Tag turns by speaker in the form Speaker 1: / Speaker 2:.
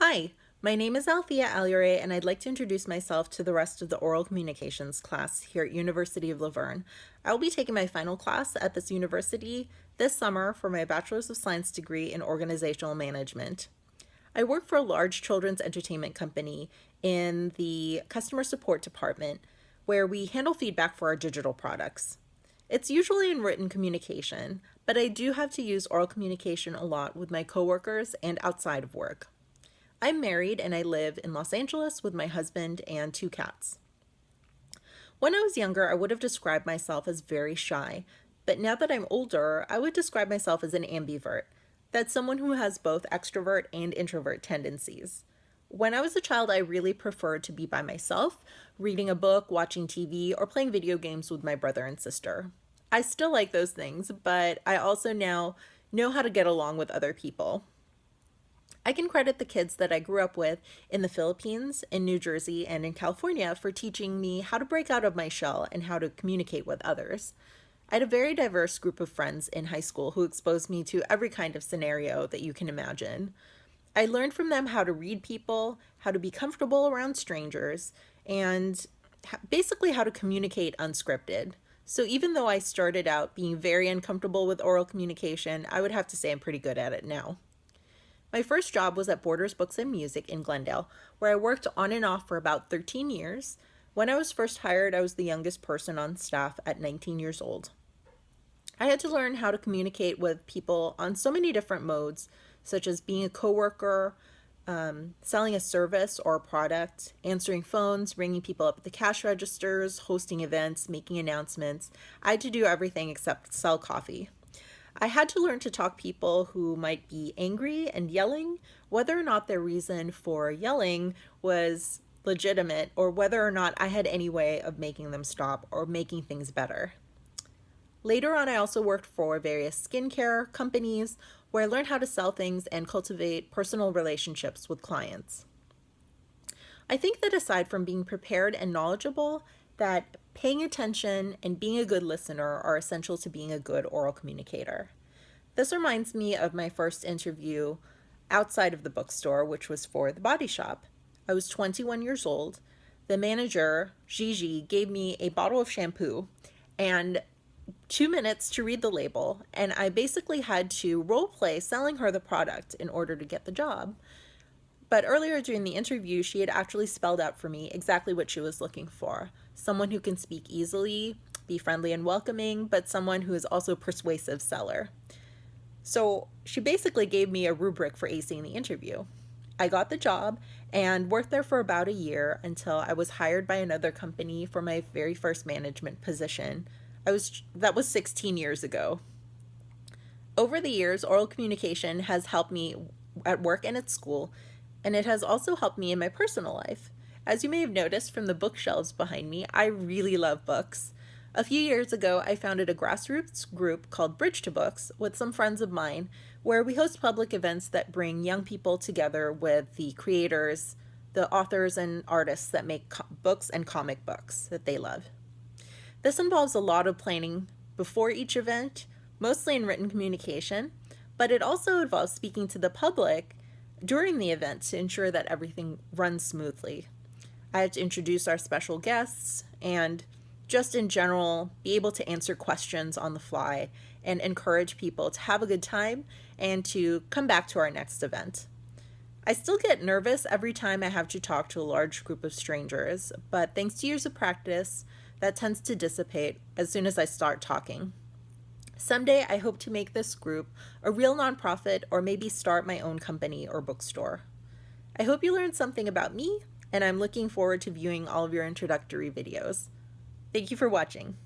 Speaker 1: Hi, my name is Alethea Allarey, and I'd like to introduce myself to the rest of the oral communications class here at University of Laverne. I will be taking my final class at this university this summer for my Bachelor's of Science degree in Organizational Management. I work for a large children's entertainment company in the customer support department where we handle feedback for our digital products. It's usually in written communication, but I do have to use oral communication a lot with my coworkers and outside of work. I'm married and I live in Los Angeles with my husband and 2 cats. When I was younger, I would have described myself as very shy, but now that I'm older, I would describe myself as an ambivert. That's someone who has both extrovert and introvert tendencies. When I was a child, I really preferred to be by myself, reading a book, watching TV, or playing video games with my brother and sister. I still like those things, but I also now know how to get along with other people. I can credit the kids that I grew up with in the Philippines, in New Jersey, and in California for teaching me how to break out of my shell and how to communicate with others. I had a very diverse group of friends in high school who exposed me to every kind of scenario that you can imagine. I learned from them how to read people, how to be comfortable around strangers, and basically how to communicate unscripted. So even though I started out being very uncomfortable with oral communication, I would have to say I'm pretty good at it now. My first job was at Borders Books and Music in Glendale, where I worked on and off for about 13 years. When I was first hired, I was the youngest person on staff at 19 years old. I had to learn how to communicate with people on so many different modes, such as being a coworker, selling a service or a product, answering phones, ringing people up at the cash registers, hosting events, making announcements. I had to do everything except sell coffee. I had to learn to talk people who might be angry and yelling, whether or not their reason for yelling was legitimate or whether or not I had any way of making them stop or making things better. Later on, I also worked for various skincare companies where I learned how to sell things and cultivate personal relationships with clients. I think that aside from being prepared and knowledgeable, that paying attention and being a good listener are essential to being a good oral communicator. This reminds me of my first interview outside of the bookstore, which was for the Body Shop. I was 21 years old. The manager, Gigi, gave me a bottle of shampoo and 2 minutes to read the label, and I basically had to role play selling her the product in order to get the job. But earlier during the interview, she had actually spelled out for me exactly what she was looking for. Someone who can speak easily, be friendly and welcoming, but someone who is also a persuasive seller. So she basically gave me a rubric for acing the interview. I got the job and worked there for about a year until I was hired by another company for my very first management position. That was 16 years ago. Over the years, oral communication has helped me at work and at school, and it has also helped me in my personal life. As you may have noticed from the bookshelves behind me, I really love books. A few years ago, I founded a grassroots group called Bridge to Books with some friends of mine, where we host public events that bring young people together with the creators, the authors, and artists that make books and comic books that they love. This involves a lot of planning before each event, mostly in written communication, but it also involves speaking to the public during the event to ensure that everything runs smoothly. I have to introduce our special guests and just in general be able to answer questions on the fly and encourage people to have a good time and to come back to our next event. I still get nervous every time I have to talk to a large group of strangers, but thanks to years of practice, that tends to dissipate as soon as I start talking. Someday, I hope to make this group a real nonprofit or maybe start my own company or bookstore. I hope you learned something about me, and I'm looking forward to viewing all of your introductory videos. Thank you for watching.